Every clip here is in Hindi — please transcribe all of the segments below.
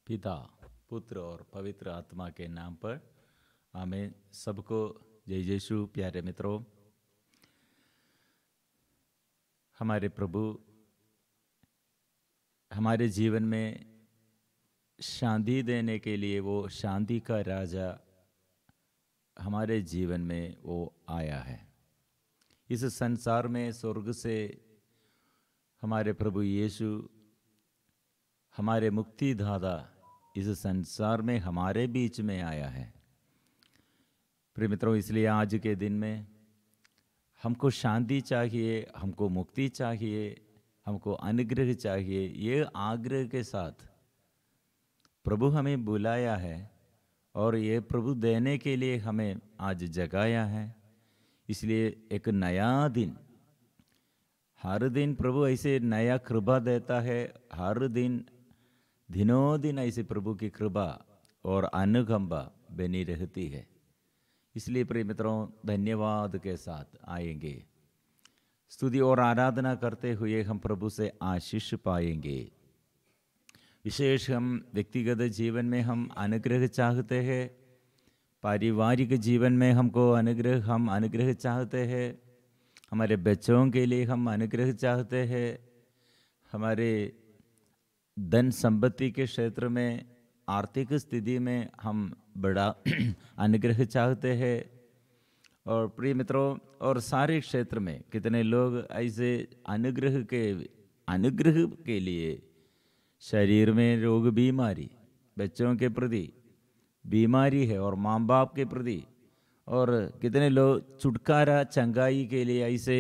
पिता, पुत्र और पवित्र आत्मा के नाम पर आमीन। सबको जय यीशु। प्यारे मित्रों, हमारे प्रभु हमारे जीवन में शांति देने के लिए, वो शांति का राजा हमारे जीवन में वो आया है। इस संसार में स्वर्ग से हमारे प्रभु यीशु, हमारे मुक्तिदाता, इस संसार में हमारे बीच में आया है। प्रिय मित्रों, इसलिए आज के दिन में हमको शांति चाहिए, हमको मुक्ति चाहिए, हमको अनुग्रह चाहिए। ये आग्रह के साथ प्रभु हमें बुलाया है और ये प्रभु देने के लिए हमें आज जगाया है। इसलिए एक नया दिन, हर दिन प्रभु ऐसे नया कृपा देता है। हर दिन दिनों दिन ऐसे प्रभु की कृपा और अनुकंपा बनी रहती है। इसलिए प्रिय मित्रों, धन्यवाद के साथ आएंगे, स्तुति और आराधना करते हुए हम प्रभु से आशीष पाएंगे। विशेष हम व्यक्तिगत जीवन में हम अनुग्रह चाहते हैं, पारिवारिक जीवन में हमको हम अनुग्रह चाहते हैं, हमारे बच्चों के लिए हम अनुग्रह चाहते हैं, हमारे धन संपत्ति के क्षेत्र में, आर्थिक स्थिति में हम बड़ा अनुग्रह चाहते हैं। और प्रिय मित्रों, और सारे क्षेत्र में कितने लोग ऐसे अनुग्रह के लिए, शरीर में रोग बीमारी, बच्चों के प्रति बीमारी है और माँ बाप के प्रति, और कितने लोग छुटकारा चंगाई के लिए, ऐसे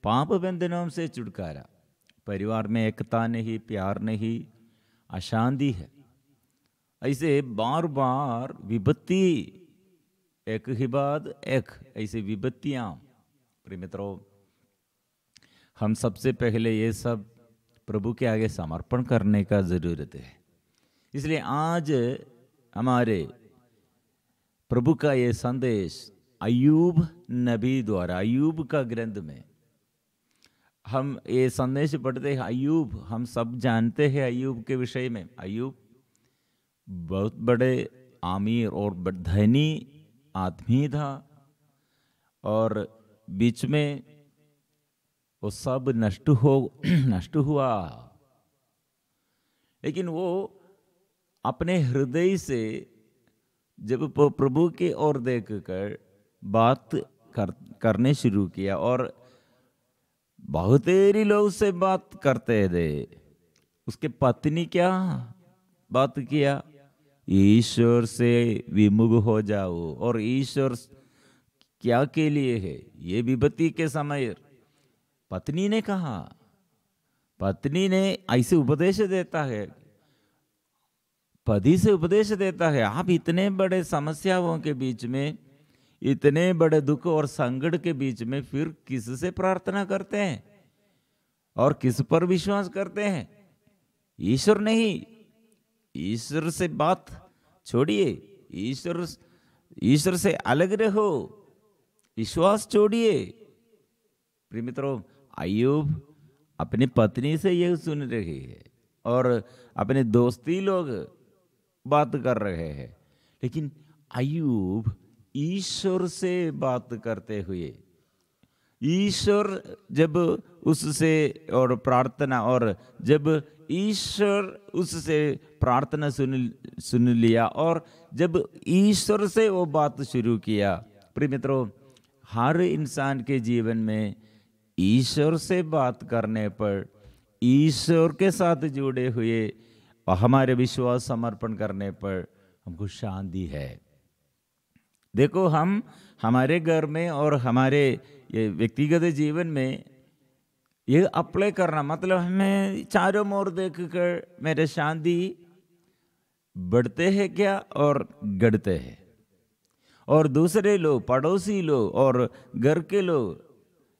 पाप बंधनों से छुटकारा। परिवार में एकता नहीं, प्यार नहीं, अशांति है। ऐसे बार बार विपत्ति, एक ही बाद एक ऐसे विपत्तियां। प्रिय मित्रों, हम सबसे पहले ये सब प्रभु के आगे समर्पण करने का जरूरत है। इसलिए आज हमारे प्रभु का ये संदेश अय्यूब नबी द्वारा, अय्यूब का ग्रंथ में हम ये संदेश पढ़ते हैं। अय्यूब, हम सब जानते हैं अय्यूब के विषय में। अय्यूब बहुत बड़े आमिर और धनी आदमी था, और बीच में वो सब नष्ट हुआ। लेकिन वो अपने हृदय से जब प्रभु की ओर देखकर बात करने शुरू किया, और बहुत देरी लोग से बात करते थे, उसके पत्नी क्या बात किया? ईश्वर से विमुख हो जाओ। और ईश्वर क्या के लिए है? ये विपत्ति के समय पत्नी ने कहा, पत्नी ने ऐसे उपदेश देता है, पति से उपदेश देता है, आप इतने बड़े समस्याओं के बीच में, इतने बड़े दुख और संकट के बीच में फिर किससे प्रार्थना करते हैं और किस पर विश्वास करते हैं? ईश्वर नहीं। ईश्वर से बात छोड़िए, ईश्वर से अलग रहो, विश्वास छोड़िए। प्रिय मित्रों, अय्यूब अपनी पत्नी से यह सुन रही है और अपने दोस्ती लोग बात कर रहे हैं, लेकिन अय्यूब ईश्वर से बात करते हुए, ईश्वर जब उससे और प्रार्थना, और जब ईश्वर उससे प्रार्थना सुन लिया, और जब ईश्वर से वो बात शुरू किया। प्रिय मित्रों, हर इंसान के जीवन में ईश्वर से बात करने पर, ईश्वर के साथ जुड़े हुए और हमारे विश्वास समर्पण करने पर हमको शांति है। देखो, हम हमारे घर में और हमारे ये व्यक्तिगत जीवन में ये अप्लाई करना, मतलब हमें चारों ओर देखकर मेरे शांति बढ़ते हैं क्या और घटते हैं, और दूसरे लोग, पड़ोसी लोग और घर के लोग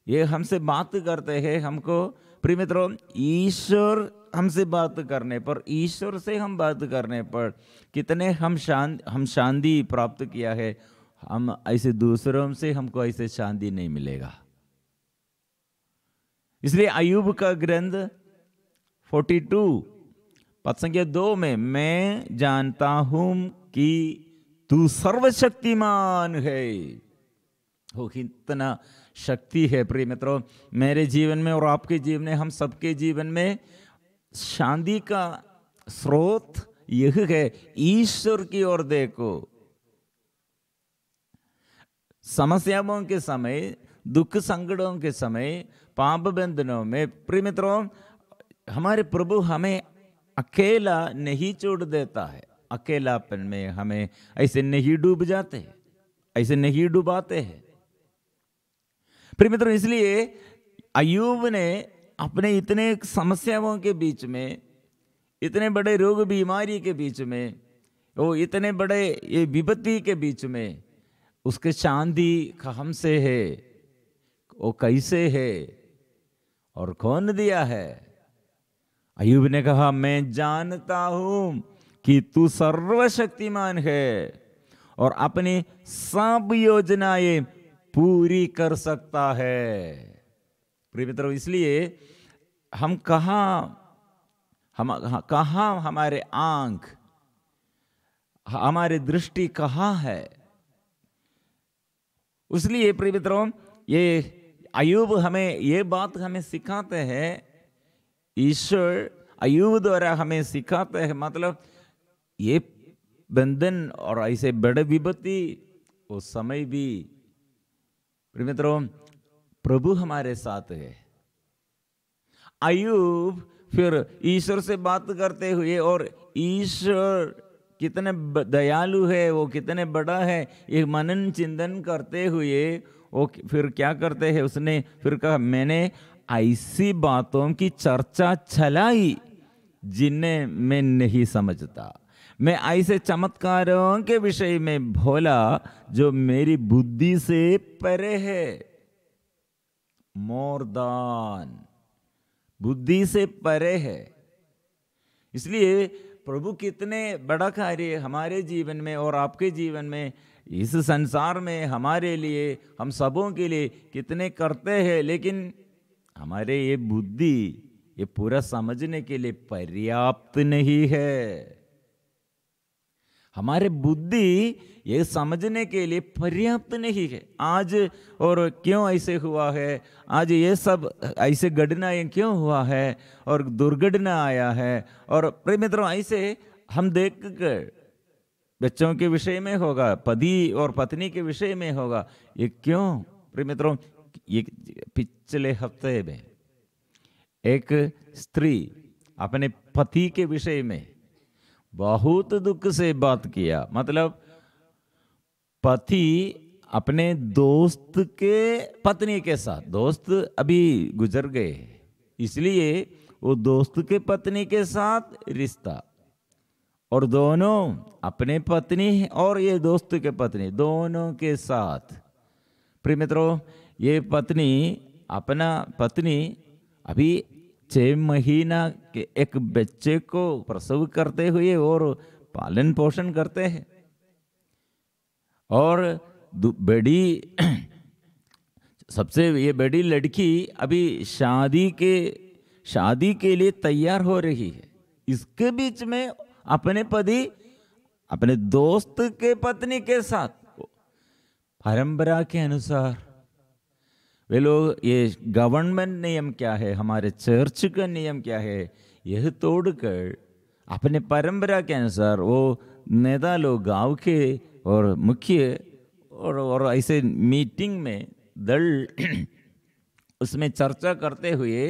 ये हमसे बात करते हैं। हमको प्रिय मित्रों, ईश्वर हमसे बात करने पर, ईश्वर से हम बात करने पर कितने हम शांति प्राप्त किया है। हम ऐसे दूसरों से हमको ऐसे शांति नहीं मिलेगा। इसलिए अय्यूब का ग्रंथ 42 पद संख्या 2 में, मैं जानता हूं कि तू सर्वशक्तिमान है। हो, कितना शक्ति है प्रिय मित्रों मेरे जीवन में और आपके जीवन में, हम सबके जीवन में। शांति का स्रोत यह है, ईश्वर की ओर देखो। समस्याओं के समय, दुख संकटों के समय, पाप बंधनों में प्रिय मित्रों, हमारे प्रभु हमें अकेला नहीं छोड़ देता है। अकेलापन में हमें ऐसे नहीं डूब जाते, ऐसे नहीं डुबाते हैं प्रिय मित्रों। इसलिए अय्यूब ने अपने इतने समस्याओं के बीच में, इतने बड़े रोग बीमारी के बीच में, वो इतने बड़े ये विपत्ति के बीच में, उसके शांति हमसे है, वो कैसे है और कौन दिया है? अय्यूब ने कहा, मैं जानता हूं कि तू सर्वशक्तिमान है और अपनी सब योजनाएं पूरी कर सकता है। प्रिय मित्रों, इसलिए हम कहाँ हमारे आंख, हमारी दृष्टि कहाँ है? इसलिए प्रिय मित्रों, ये अय्यूब हमें ये बात हमें सिखाते हैं, ईश्वर अय्यूब द्वारा हमें सिखाते हैं। मतलब ये बंधन और ऐसे बड़े विपत्ति उस समय भी प्रिय मित्रों प्रभु हमारे साथ है। अय्यूब फिर ईश्वर से बात करते हुए, और ईश्वर कितने दयालु है, वो कितने बड़ा है, ये मनन चिंतन करते हुए वो फिर क्या करते हैं, उसने फिर कहा, मैंने ऐसी बातों की चर्चा चलाई जिन्हें मैं नहीं समझता, मैं ऐसे चमत्कारों के विषय में भोला जो मेरी बुद्धि से परे है। मोर दान, बुद्धि से परे है। इसलिए प्रभु कितने बड़ा कार्य हमारे जीवन में और आपके जीवन में, इस संसार में हमारे लिए, हम सबों के लिए कितने करते हैं, लेकिन हमारे ये बुद्धि ये पूरा समझने के लिए पर्याप्त नहीं है। हमारे बुद्धि ये समझने के लिए पर्याप्त नहीं है। आज और क्यों ऐसे हुआ है, आज ये सब ऐसे घटनाएं क्यों हुआ है और दुर्घटना आया है, और प्रिय मित्रों ऐसे हम देख कर, बच्चों के विषय में होगा, पति और पत्नी के विषय में होगा, ये क्यों प्रिय मित्रों? ये पिछले हफ्ते में एक स्त्री अपने पति के विषय में बहुत दुख से बात किया। मतलब पति अपने दोस्त के पत्नी के साथ, दोस्त अभी गुजर गए, इसलिए वो दोस्त के पत्नी के साथ रिश्ता, और दोनों अपने पत्नी और ये दोस्त के पत्नी दोनों के साथ। प्रिय मित्रों, ये पत्नी अपना पत्नी अभी 6 महीना के एक बच्चे को प्रसव करते हुए और पालन पोषण करते हैं, और बड़ी सबसे ये बड़ी लड़की अभी शादी के लिए तैयार हो रही है। इसके बीच में अपने पति अपने दोस्त के पत्नी के साथ, परंपरा के अनुसार वे लोग, ये गवर्नमेंट नियम क्या है, हमारे चर्च का नियम क्या है, यह तोड़कर अपने परंपरा के अनुसार वो नेता लोग, गांव के और मुखिया और ऐसे मीटिंग में दल उसमें चर्चा करते हुए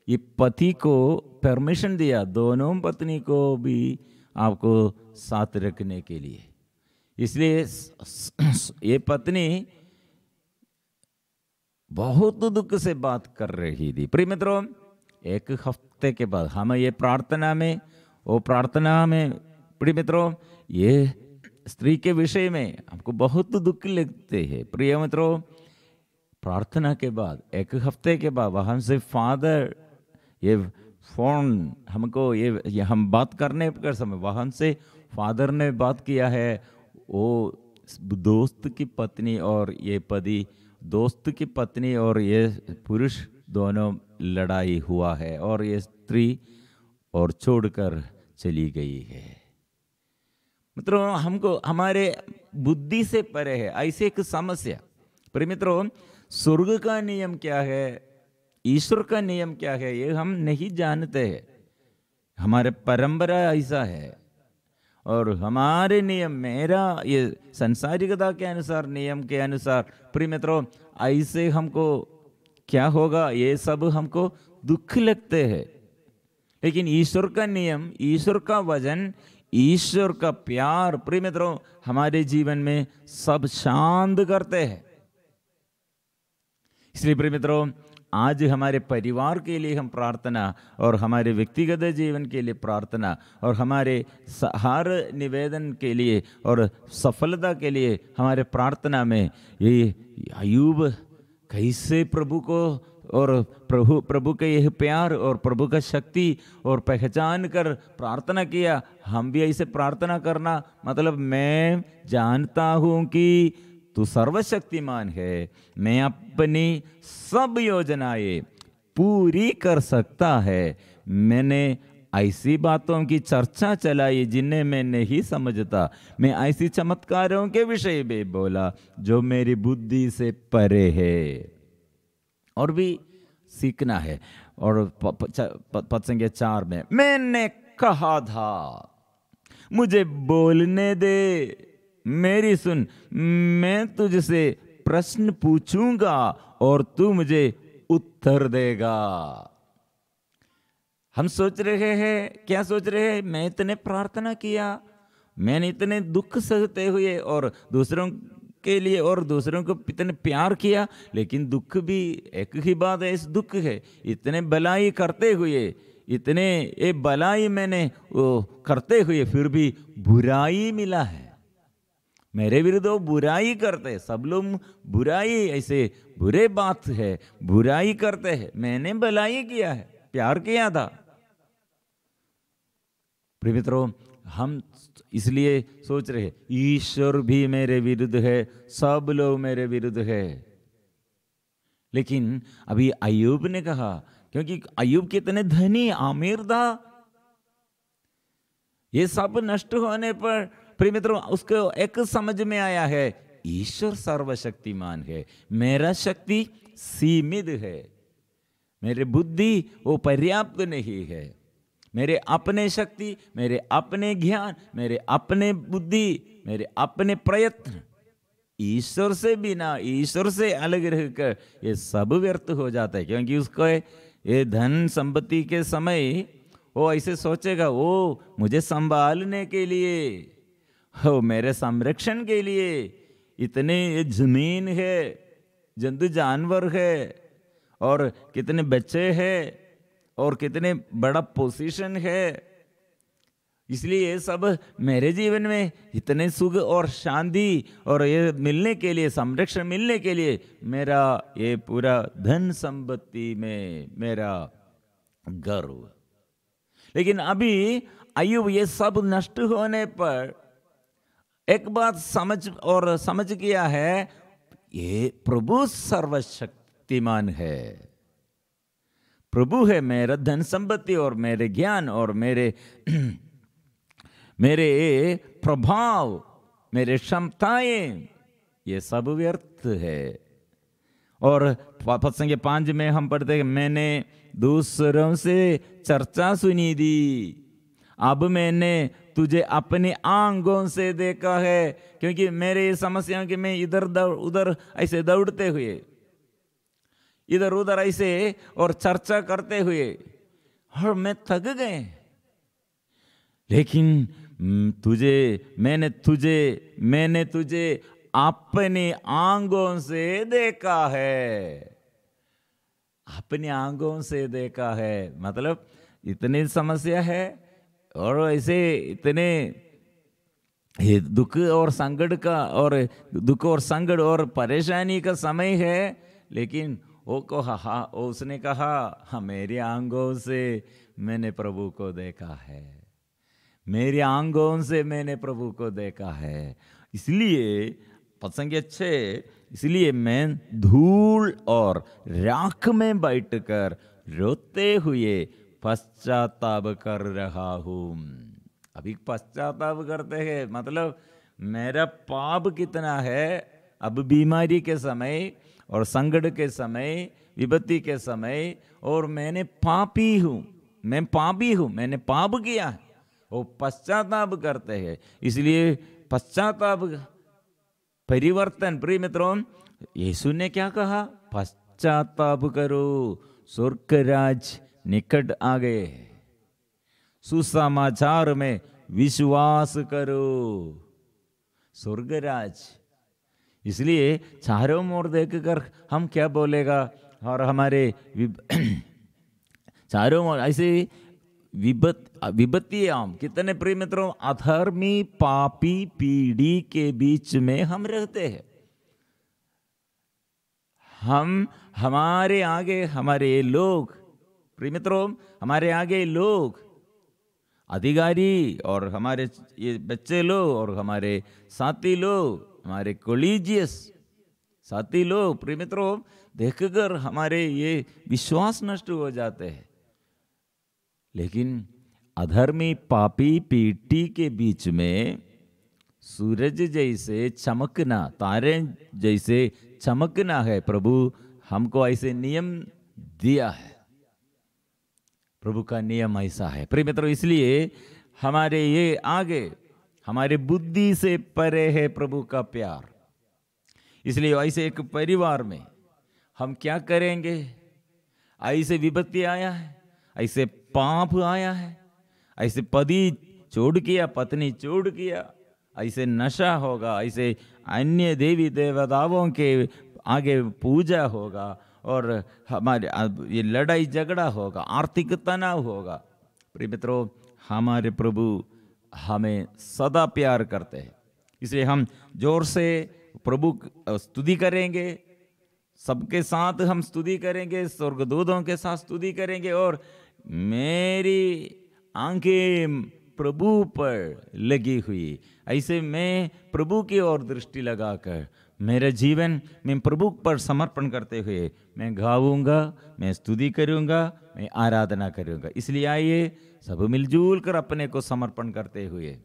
ये पति को परमिशन दिया, दोनों पत्नी को भी आपको साथ रखने के लिए। इसलिए ये पत्नी बहुत दुख से बात कर रही थी। प्रिय मित्रों, एक हफ्ते के बाद हम ये प्रार्थना में प्रिय मित्रों, ये स्त्री के विषय में हमको बहुत दुख लगते हैं। प्रिय मित्रों, प्रार्थना के बाद एक हफ्ते के बाद वहां से फादर ये फोन हमको ये हम बात करने के समय वहां से फादर ने बात किया है, वो दोस्त की पत्नी और ये पति, दोस्त की पत्नी और ये पुरुष दोनों लड़ाई हुआ है, और ये स्त्री और छोड़कर चली गई है। मित्रों, हमको हमारे बुद्धि से परे है ऐसे एक समस्या। पर मित्रों, स्वर्ग का नियम क्या है, ईश्वर का नियम क्या है, ये हम नहीं जानते हैं। हमारे परंपरा ऐसा है और हमारे नियम, मेरा ये संसारिकता के अनुसार, नियम के अनुसार, प्रिय मित्रों, ऐसे हमको क्या होगा, ये सब हमको दुख लगते हैं। लेकिन ईश्वर का नियम, ईश्वर का वचन, ईश्वर का प्यार, प्रिय मित्रों, हमारे जीवन में सब शांत करते हैं। इसलिए प्रिय मित्रों, आज हमारे परिवार के लिए हम प्रार्थना, और हमारे व्यक्तिगत जीवन के लिए प्रार्थना, और हमारे हर निवेदन के लिए और सफलता के लिए हमारे प्रार्थना में ये अय्यूब कैसे प्रभु को और प्रभु के यह प्यार और प्रभु का शक्ति और पहचान कर प्रार्थना किया। हम भी ऐसे प्रार्थना करना, मतलब मैं जानता हूँ कि तू सर्वशक्तिमान है, मैं अपनी सब योजनाएं पूरी कर सकता है। मैंने ऐसी बातों की चर्चा चलाई जिन्हें मैं नहीं समझता, मैं ऐसी चमत्कारों के विषय में बोला जो मेरी बुद्धि से परे है। और भी सीखना है। और पद संख्या 4 में, मैंने कहा था मुझे बोलने दे, मेरी सुन, मैं तुझसे प्रश्न पूछूंगा और तू मुझे उत्तर देगा। हम सोच रहे हैं, क्या सोच रहे हैं, मैं इतने प्रार्थना किया, मैंने इतने दुख सहते हुए और दूसरों के लिए और दूसरों को इतने प्यार किया, लेकिन दुख भी एक ही बात है, इस दुख है, इतने भलाई करते हुए, इतने ये भलाई मैंने वो करते हुए फिर भी बुराई मिला है। मेरे विरुद्ध वो बुराई करते, सब लोग बुराई, ऐसे बुरे बात है, बुराई करते हैं, मैंने भलाई किया है, प्यार किया था। प्रिय मित्रों, हम इसलिए सोच रहे ईश्वर भी मेरे विरुद्ध है, सब लोग मेरे विरुद्ध है। लेकिन अभी अय्यूब ने कहा, क्योंकि अय्यूब कितने धनी आमिर था, ये सब नष्ट होने पर प्रिय मित्रों उसको एक समझ में आया है, ईश्वर सर्वशक्तिमान है, मेरा शक्ति सीमित है, मेरी बुद्धि वो पर्याप्त नहीं है, मेरे अपने शक्ति, मेरे अपने ज्ञान, मेरे अपने बुद्धि, मेरे अपने प्रयत्न, ईश्वर से बिना, ईश्वर से अलग रहकर ये सब व्यर्थ हो जाता है। क्योंकि उसको ये धन संपत्ति के समय वो ऐसे सोचेगा, वो मुझे संभालने के लिए, वो मेरे संरक्षण के लिए इतने जमीन है, जंतु जानवर है, और कितने बच्चे हैं, और कितने बड़ा पोजीशन है, इसलिए ये सब मेरे जीवन में इतने सुख और शांति और ये मिलने के लिए, संरक्षण मिलने के लिए, मेरा ये पूरा धन संपत्ति में मेरा गर्व। लेकिन अभी अय्यूब ये सब नष्ट होने पर एक बात समझ गया है, ये प्रभु सर्वशक्तिमान है, प्रभु है, मेरा धन संपत्ति और मेरे ज्ञान और मेरे प्रभाव, मेरे क्षमताएं, ये सब व्यर्थ है। और पद संख्या 5 में हम पढ़ते हैं, मैंने दूसरों से चर्चा सुनी थी, अब मैंने तुझे अपने आंगों से देखा है। क्योंकि मेरे समस्याओं के मैं इधर उधर ऐसे दौड़ते हुए, इधर उधर ऐसे और चर्चा करते हुए, और मैं थक गए, लेकिन मैंने तुझे अपने आंगों से देखा है, अपने आंगों से देखा है। मतलब इतनी समस्या है और ऐसे इतने दुख और संकट और परेशानी का समय है, लेकिन उसने कहा, हाँ, मेरे आंगों से मैंने प्रभु को देखा है, मेरे आंगों से मैंने प्रभु को देखा है। इसलिए पद संख्या 6, इसलिए मैं धूल और राख में बैठकर रोते हुए पश्चाताप कर रहा हूं। अभी पश्चाताप करते हैं, मतलब मेरा पाप कितना है। अब बीमारी के समय और संकट के समय, विपत्ति के समय, और मैंने पापी हूँ, मैं पापी हूँ, मैंने पाप किया है, वो पश्चाताप करते हैं। इसलिए पश्चाताप, परिवर्तन। प्रिय मित्रों, यीशु ने क्या कहा? पश्चाताप करो, स्वर्ग राज निकट आ गए। सुसमाचार में विश्वास करो, स्वर्ग राज। इसलिए चारों ओर देखकर हम क्या बोलेगा, और हमारे चारों ओर ऐसे विपत्तियां कितने, प्रिय मित्रों, अधर्मी पापी पीढ़ी के बीच में हम रहते हैं। हम हमारे आगे हमारे लोग, प्रिय मित्रों, हमारे आगे लोग, अधिकारी और हमारे ये बच्चे लोग और हमारे साथी लोग, हमारे कोलिजियस साथी लोग, प्रिय मित्रों, देखकर हमारे ये विश्वास नष्ट हो जाते हैं। लेकिन अधर्मी पापी पीढ़ी के बीच में सूरज जैसे चमकना, तारे जैसे चमकना है। प्रभु हमको ऐसे नियम दिया है, प्रभु का नियम ऐसा है। प्रिय मित्रों, इसलिए हमारे ये आगे, हमारे बुद्धि से परे है प्रभु का प्यार। इसलिए ऐसे एक परिवार में हम क्या करेंगे? ऐसे विपत्ति आया है, ऐसे पाप आया है, ऐसे पति छोड़ किया, पत्नी छोड़ किया, ऐसे नशा होगा, ऐसे अन्य देवी देवताओं के आगे पूजा होगा, और हमारे ये लड़ाई झगड़ा होगा, आर्थिक तनाव होगा। प्रिय मित्रों, हमारे प्रभु हमें सदा प्यार करते हैं। इसलिए हम जोर से प्रभु स्तुति करेंगे, सबके साथ हम स्तुति करेंगे, स्वर्गदूतों के साथ स्तुति करेंगे, और मेरी आंखें प्रभु पर लगी हुई, ऐसे मैं प्रभु की ओर दृष्टि लगाकर मेरा जीवन मैं प्रभु पर समर्पण करते हुए मैं गाऊंगा, मैं स्तुति करूंगा, मैं आराधना करूंगा। इसलिए आइए सब मिलजुल कर अपने को समर्पण करते हुए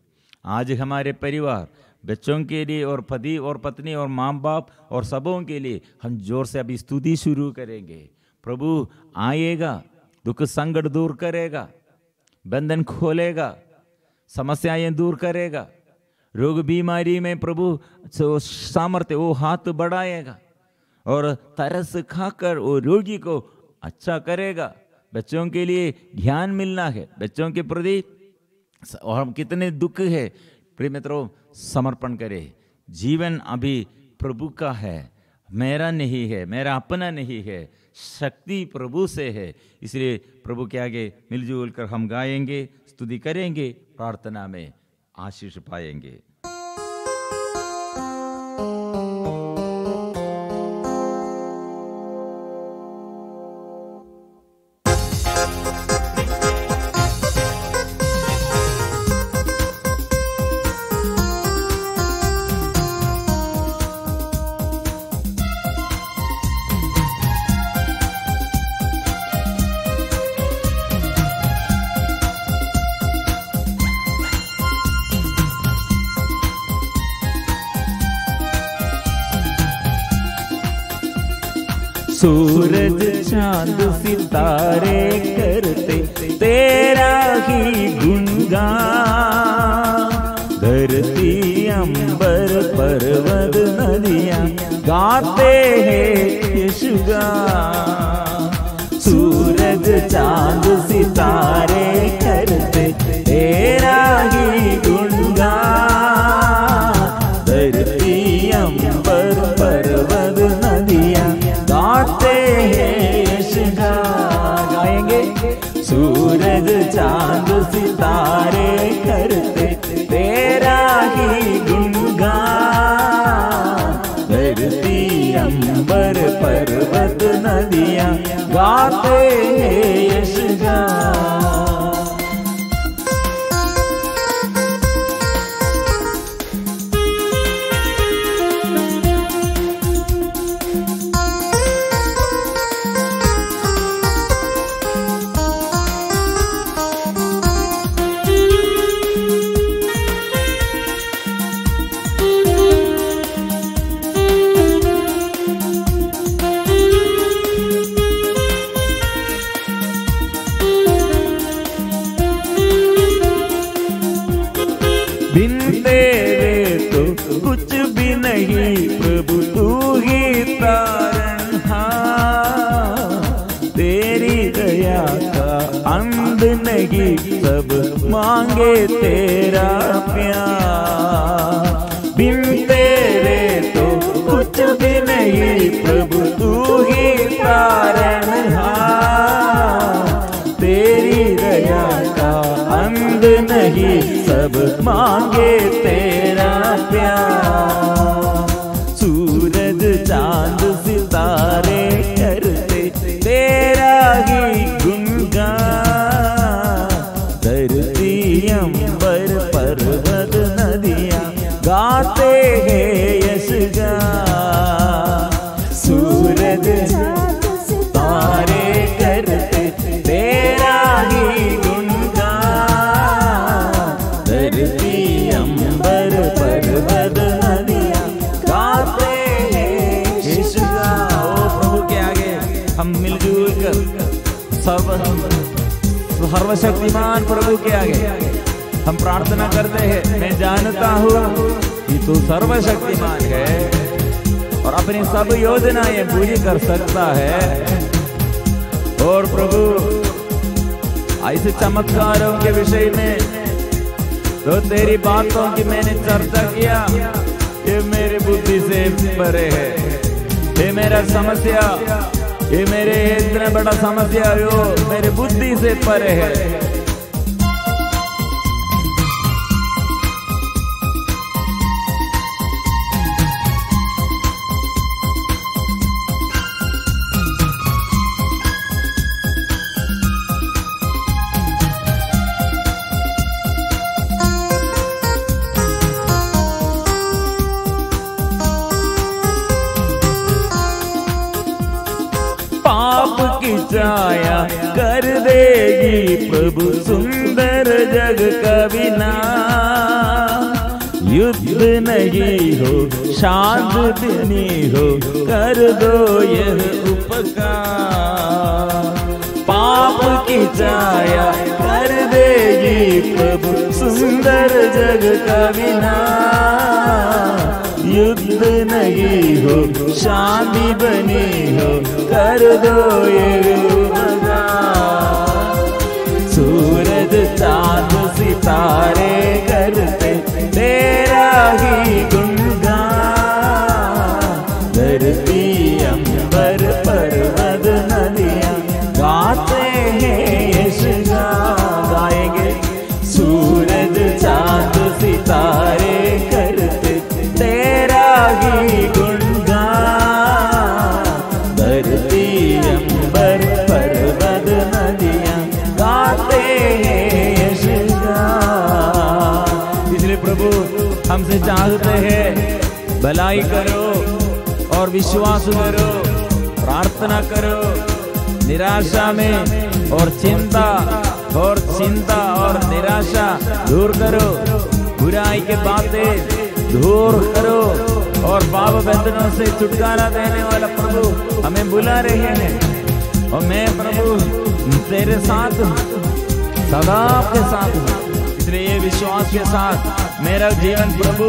आज हमारे परिवार, बच्चों के लिए और पति और पत्नी और माँ बाप और सबों के लिए हम जोर से अभी स्तुति शुरू करेंगे। प्रभु आएगा, दुख संकट दूर करेगा, बंधन खोलेगा, समस्याएं दूर करेगा, रोग बीमारी में प्रभु सामर्थ्य वो हाथ बढ़ाएगा और तरस खाकर वो रोगी को अच्छा करेगा। बच्चों के लिए ज्ञान मिलना है, बच्चों के प्रति और हम कितने दुख है, प्रिय मित्रों, समर्पण करें। जीवन अभी प्रभु का है, मेरा नहीं है, मेरा अपना नहीं है, शक्ति प्रभु से है। इसलिए प्रभु के आगे मिलजुल कर हम गाएंगे, स्तुति करेंगे, प्रार्थना में आशीष पाएंगे। सूरज चांद सितारे करते तेरा ही गुणगान, धरती अंबर पर्वत नदियां गाते हैं यीशु गान। सूरज चांद सितारे करते तेरा ही गुणगान, धरती अंबर पर्वत नदियां गाते हैं यीशु गान। गाएंगे, सूरज चांद सितारे करते तेरा ही गुणगान, धरती अंबर पर्वत नदियां गाते हैं यीशु गान। बिन तेरे तो कुछ भी नहीं प्रभु, तू ही तारनहार। तेरी दया का अंत नहीं, सब मांगे तेरा प्यार। बिन तेरे तो कुछ भी नहीं प्रभु, तू ही तारनहार। तेरी दया का अंत नहीं, सब मांगे तेरा प्यार। सूरज चांद सितारे करते तेरा ही गुणगान। धरती अंबर पर्वत नदियां गाते हैं यश गान। सूरज तारे करते तेरा ही गुणगान। धरती अंबर पर्वत नदियां गाते हैं यश गान। ओ प्रभु के आगे हम मिलजुल कर सर्वशक्तिमान प्रभु के आगे हम प्रार्थना करते हैं। मैं जानता हूँ कि तू सर्वशक्तिमान है और अपनी सब योजनाएं पूरी कर सकता है। और प्रभु ऐसे चमत्कारों के विषय में तो तेरी बातों की मैंने चर्चा किया, ये मेरी बुद्धि से परे है। ये मेरा समस्या, ये मेरे इतना बड़ा समस्या जो मेरे बुद्धि से परे है। पाप की छाया कर देगी प्रभु सुंदर जग का विनाश। युद्ध नहीं हो शांति नहीं हो, कर दो यह उपकार। पाप की छाया कर देगी प्रभु सुंदर जग का विनाश। युद्ध नहीं हो शांति बनी हो, कर दो ये उपकार। सूरज चांद सितारे करते तेरा ही गुणगान। धरती अंबर पर्वत नदियां गाते हैं यश गान। गाएंगे सूरज चांद सितारे करते तेरा ही गुणगान। धरती अंबर पर्वत नदियां गाते हैं यश गान। इसलिए प्रभु हमसे चाहते हैं भलाई करो और विश्वास करो, प्रार्थना करो। निराशा में और चिंता और निराशा दूर करो। बुराई के बातें दूर करो और पाप बंधनों से छुटकारा देने वाला प्रभु हमें बुला रहे हैं। और मैं प्रभु तेरे साथ सदा आपके साथ हूँ। इसलिए ये विश्वास के साथ मेरा जीवन प्रभु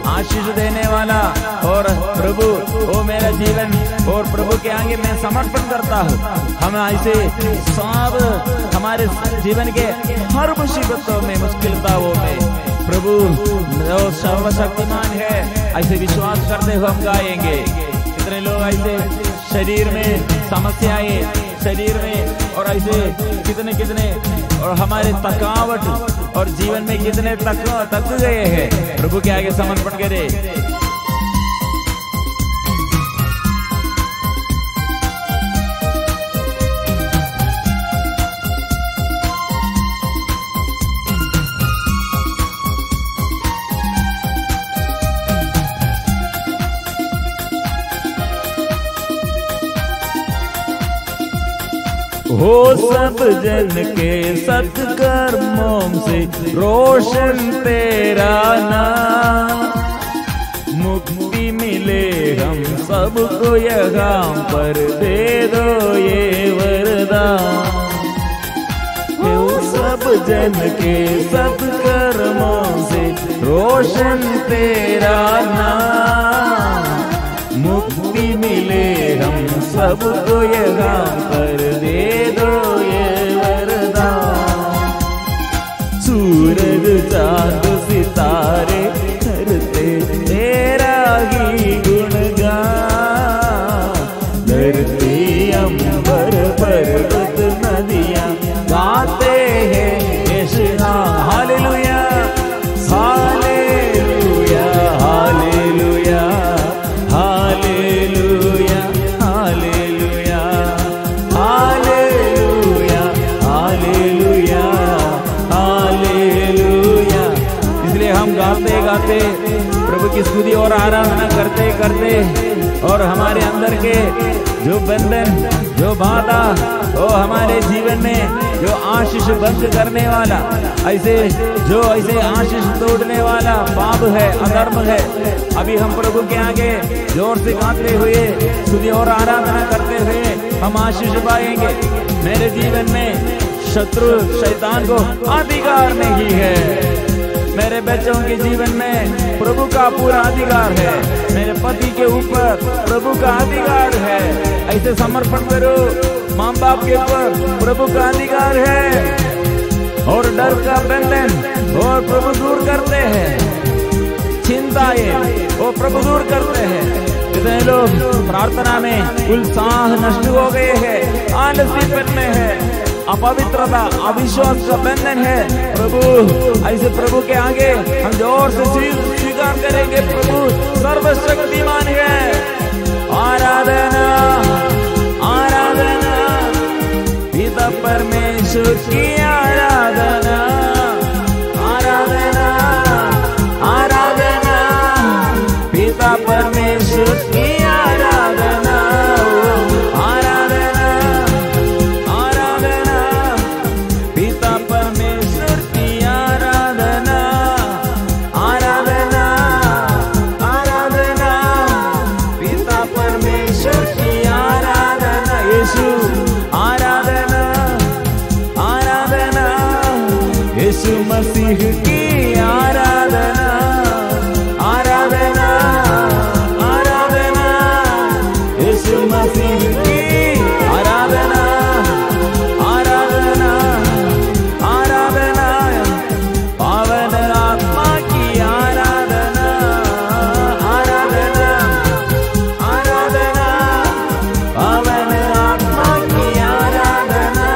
आशीष देने वाला और प्रभु वो मेरा जीवन और प्रभु के आगे मैं समर्पण करता हूँ। हम ऐसे सब हमारे जीवन के हर मुसीबतों में मुश्किलताओं में प्रभु सर्वशक्तिमान है ऐसे विश्वास करते हुए हम गाएंगे। कितने लोग ऐसे शरीर में समस्याएं, शरीर में और ऐसे कितने और हमारे थकावट और जीवन में कितने थक गए हैं, प्रभु के आगे समर्पण करें। हो सब जन के सत्कर्मों से रोशन तेरा नाम। मुक्ति मिले हम सबको यहाँ पर, दे दो ये वरदान। हो सब जन के सत्कर्मों से रोशन तेरा नाम, मुक्ति मिले हम सबको यहाँ पर, दे दो ये वरदान। सूरज चांद सितारे करते तेरा ही गुणगान, धरती अंबर पर्वत नदियां गाते हैं यशना। Hallelujah hallelujah hallelujah hallelujah hallelujah hallelujah hallelujah hallelujah. इसलिए हम गाते गाते प्रभु की स्तुति और आराधना करते करते, और हमारे अंदर के जो बंधन, जो बाधा, वो हमारे जीवन में जो आशीष बंद करने वाला, ऐसे आशीष तोड़ने वाला पाप है, अधर्म है, अभी हम प्रभु के आगे जोर से गाते हुए, स्तुति और आराधना करते हुए हम आशीष पाएंगे। मेरे जीवन में शत्रु शैतान को अधिकार नहीं है। मेरे बच्चों के जीवन में प्रभु का पूरा अधिकार है। मेरे पति के ऊपर प्रभु का अधिकार है। ऐसे समर्पण करो। माँ बाप के ऊपर प्रभु का अधिकार है, और डर का बंधन और प्रभु दूर करते हैं। चिंताएं वो प्रभु दूर करते हैं। कितने लोग प्रार्थना में उत्साह नष्ट हो गए हैं, आलसीपन में है, अपवित्रता, अविश्वास का बंधन है। प्रभु, ऐसे प्रभु के आगे हम जोर से स्वीकार करेंगे। प्रभु सर्वशक्तिमान है। आराधना आराधना पिता परमेश्वर की आराधना, आराधना आराधना पिता परमेश्वर की आराधना, आराधना आराधना पिता परमेश्वर की आराधना, आराधना आराधना पिता परमेश्वर की आराधना। यीशु आराधना आराधना यीशु मसीह की आराधना, आराधना आराधना यीशु मसीह की आराधना, आराधना आराधना पावन आत्मा की आराधना, आराधना आराधना पावन आत्मा की आराधना।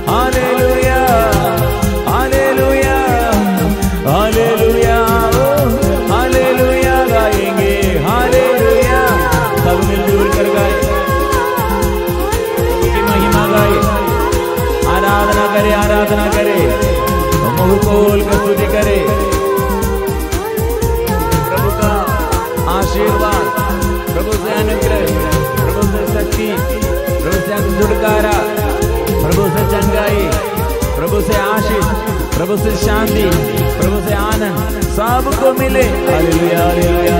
हालेलुया हालेलुया हालेलुया हालेलुया गाएंगे। हालेलुया सब मिलजुल कर गाए, प्रभु की महिमा गाए, आराधना करे, आराधना करे, मुंह खोल कर स्तुति करे। प्रभु का आशीर्वाद, प्रभु से अनुग्रह, प्रभु से शक्ति, प्रभु से छुटकारा, प्रभु से चंगाई, प्रभु से आशीष, प्रभु से शांति, प्रभु से आनंद सबको मिले। Hallelujah hallelujah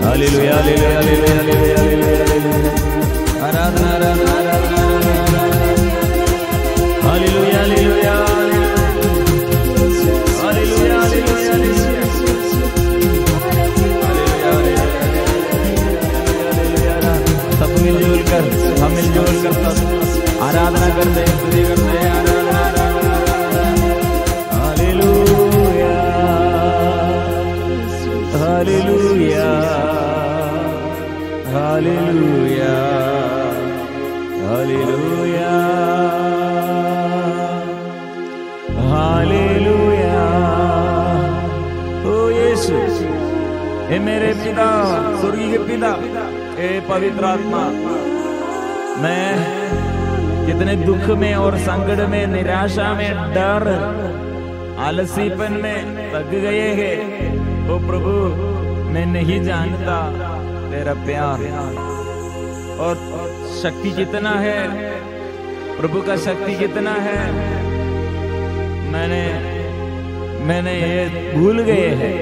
hallelujah hallelujah hallelujah hallelujah आराधना आराधना आराधना hallelujah hallelujah hallelujah hallelujah hallelujah. सब मिलजुल कर, हम मिलजुल कर सब आराधना करते हैं, स्तुति करते हैं। आराधना hallelujah hallelujah hallelujah hallelujah hallelujah. ओ यीशु, हे मेरे पिता, स्वर्गीय पिता, हे पवित्र आत्मा, मैं कितने दुख में और संकट में, निराशा में, डर, आलसीपन में थक गए हैं। ओ प्रभु, मैं नहीं जानता तेरा प्यार और शक्ति कितना है, प्रभु का शक्ति कितना है। मैंने ये भूल गए हैं।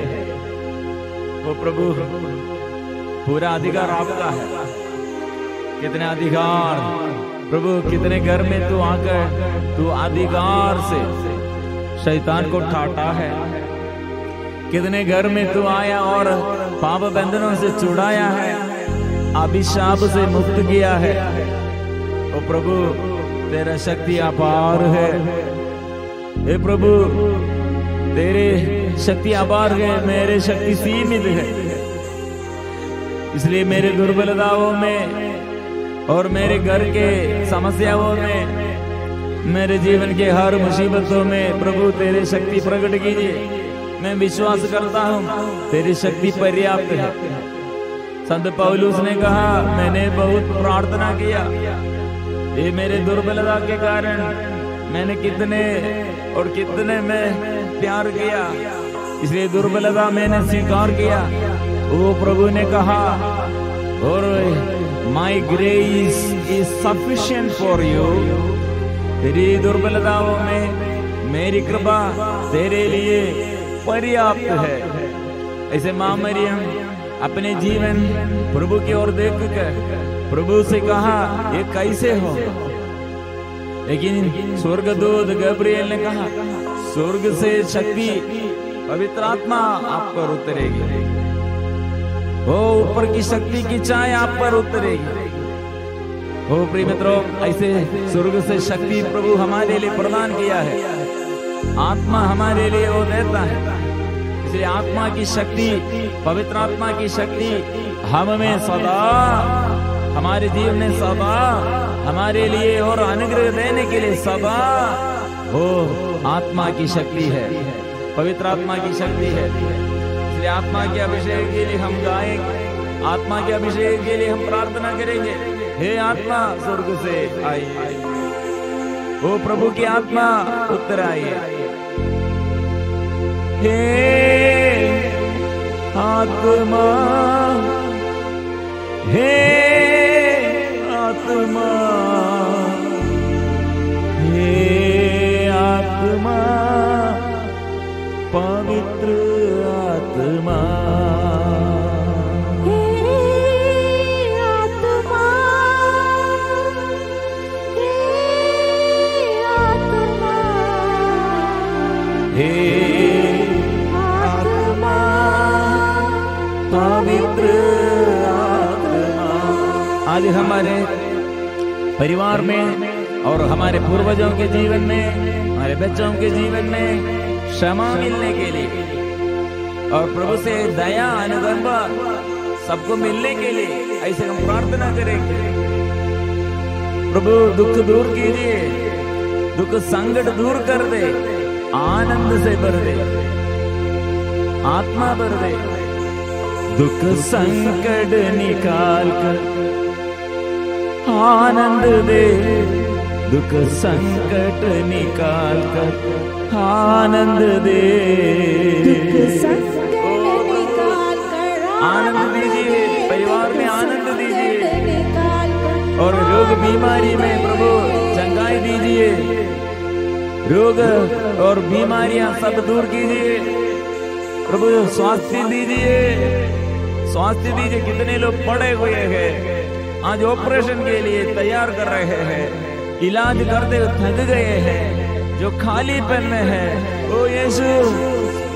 वो प्रभु, पूरा अधिकार आपका है। कितने अधिकार प्रभु, कितने घर में तू आकर तू अधिकार से शैतान को ठाटा है। कितने घर में तू आया और पाप बंधनों से छुड़ाया है, अभिशाप से मुक्त किया है। ओ प्रभु तेरा शक्ति अपार है। हे प्रभु तेरे शक्ति अपार है, मेरे शक्ति सीमित है। इसलिए मेरे दुर्बलताओं में और मेरे घर के समस्याओं में, मेरे जीवन के हर मुसीबतों में प्रभु तेरे शक्ति प्रकट कीजिए। मैं विश्वास करता हूँ तेरी शक्ति पर्याप्त है। संत पौलुस ने कहा, मैंने बहुत प्रार्थना किया, ये मेरे दुर्बलता के कारण मैंने कितने और कितने में प्यार किया, इसलिए दुर्बलता मैंने स्वीकार किया। वो प्रभु ने कहा, और माई grace is sufficient for you, तेरी दुर्बलताओं में मेरी कृपा तेरे लिए पर्याप्त है। ऐसे माँ मरियम अपने जीवन प्रभु की ओर देख कर प्रभु से कहा, ये कैसे हो? लेकिन स्वर्गदूत गब्रिएल ने कहा, स्वर्ग से शक्ति पवित्र आत्मा आप पर उतरेगी, वो ऊपर की शक्ति की छाया आप पर उतरेगी। ओ प्रिय मित्रों, ऐसे स्वर्ग से शक्ति प्रभु हमारे लिए प्रदान किया है, आत्मा हमारे लिए वो देता है। इसलिए आत्मा की शक्ति, पवित्र आत्मा की शक्ति हम में सदा, हमारे जीवन में सदा हमारे लिए और अनुग्रह देने के लिए सदा वो आत्मा की शक्ति है, पवित्र आत्मा की शक्ति है। इसलिए आत्मा के अभिषेक के लिए हम गाएंगे, आत्मा के अभिषेक के लिए हम प्रार्थना करेंगे, हे आत्मा स्वर्ग से आइए, वो प्रभु की आत्मा उत्तर आइए। हे आत्मा, हे आत्मा, हे आत्मा, पवित्र आत्मा, आज हमारे परिवार में और हमारे पूर्वजों के जीवन में, हमारे बच्चों के जीवन में क्षमा मिलने के लिए और प्रभु से दया अनुकंपा सबको मिलने के लिए ऐसे हम प्रार्थना करेंगे। प्रभु दुख दूर कीजिए, दुख संकट दूर कर दे, आनंद से भर दे, आत्मा भर दे, दुख संकट निकाल कर आनंद दे, दुख संकट निकाल कर आनंद दे, दुख संकट निकाल कर आनंद दीजिए, परिवार में आनंद दीजिए, और रोग बीमारी में प्रभु चंगाई दीजिए, रोग और बीमारियां सब दूर कीजिए, प्रभु स्वास्थ्य दीजिए, स्वास्थ्य दीजिए। कितने लोग पड़े हुए हैं, आज ऑपरेशन के लिए तैयार कर रहे हैं, इलाज करते हुए थक गए हैं, जो खालीपन में है, ओ यीशु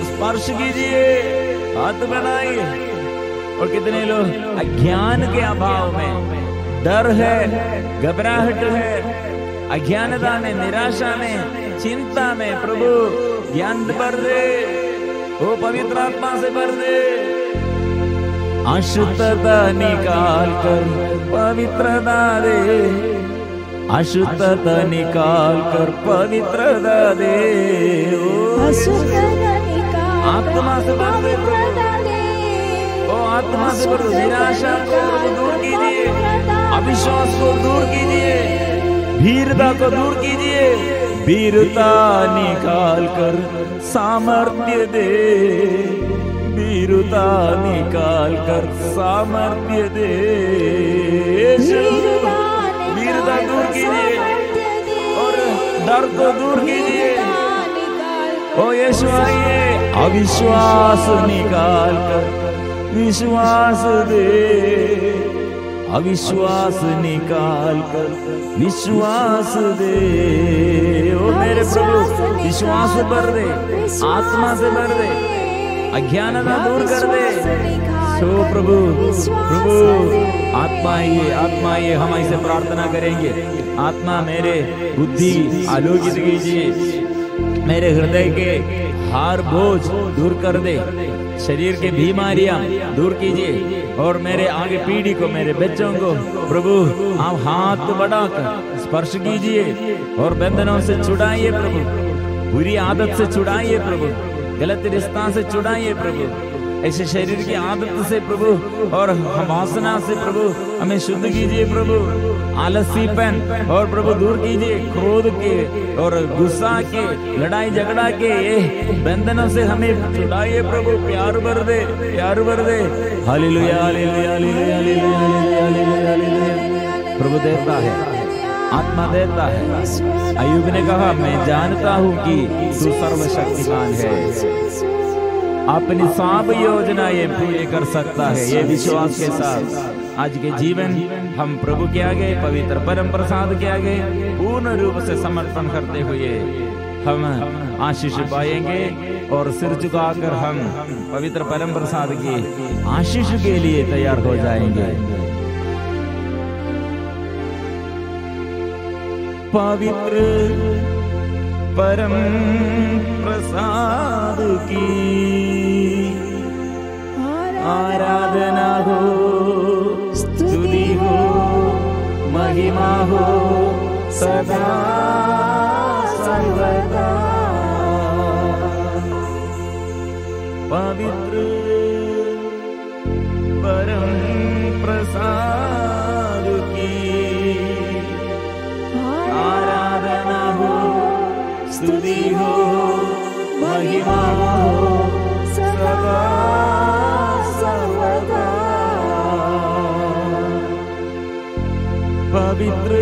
स्पर्श कीजिए, हाथ बनाइए। और कितने लोग अज्ञान के अभाव में, डर है, घबराहट है, अज्ञानता में, निराशा में, चिंता में, प्रभु ज्ञान भर दे, ओ पवित्र आत्मा से भर दे, अशुद्धता निकाल कर पवित्रता दे, अशुद्धता निकाल कर पवित्रता दे, आत्मा से भर दे प्रभु, ओ आत्मा से भर दे, निराशा को दूर कीजिए, अविश्वास को दूर कीजिए, भीरता को दूर कीजिए, वीरता निकाल कर सामर्थ्य दे, वीरता निकाल कर सामर्थ्य दे, वीरता दूर कीजिए और डर को दूर कीजिए, ओ यीशु आइए, अविश्वास निकाल कर विश्वास दे, अविश्वास निकाल कर विश्वास दे। ओ मेरे प्रभु विश्वास से भर दे, आत्मा से भर दे, अज्ञानता दूर कर दे। सो प्रभु प्रभु आत्मा ये हम ऐसे प्रार्थना करेंगे। आत्मा मेरे बुद्धि आलोकित कीजिए, मेरे हृदय के हार बोझ दूर कर दे, शरीर के बीमारियां दूर कीजिए, और मेरे आगे पीढ़ी को, मेरे बच्चों को प्रभु आप हाथ बढ़ाकर स्पर्श कीजिए और बंधनों से छुड़ाइए प्रभु, बुरी आदत से छुड़ाइए प्रभु, गलत रिश्ता से छुड़ाइए प्रभु, ऐसे शरीर की आदत से प्रभु और वासना से प्रभु हमें शुद्ध कीजिए प्रभु, आलसीपन और प्रभु दूर कीजिए, क्रोध के और गुस्सा के, लड़ाई झगड़ा के ये बंधनों से हमें छुड़ाइए प्रभु, प्यार भर दे, प्यार भर दे। Hallelujah hallelujah hallelujah hallelujah hallelujah. प्रभु देता है, आत्मा देता है। अय्यूब ने कहा मैं जानता हूँ कि तू सर्वशक्तिमान है, अपनी सब योजनाएं पूरी कर सकता है। ये विश्वास के साथ आज के जीवन हम प्रभु के आगे, पवित्र परम प्रसाद के आगे पूर्ण रूप से समर्पण करते हुए हम आशीष पाएंगे और सिर झुकाकर हम पवित्र परम प्रसाद की आशीष के लिए तैयार हो जाएंगे। पवित्र परम प्रसाद की आराधना हो, स्तुति हो, महिमा हो सदा सर्वदा। पवित्र परम प्रसाद की आराधना हो, स्तुति हो, महिमा हो सदा सर्वदा। पवित्र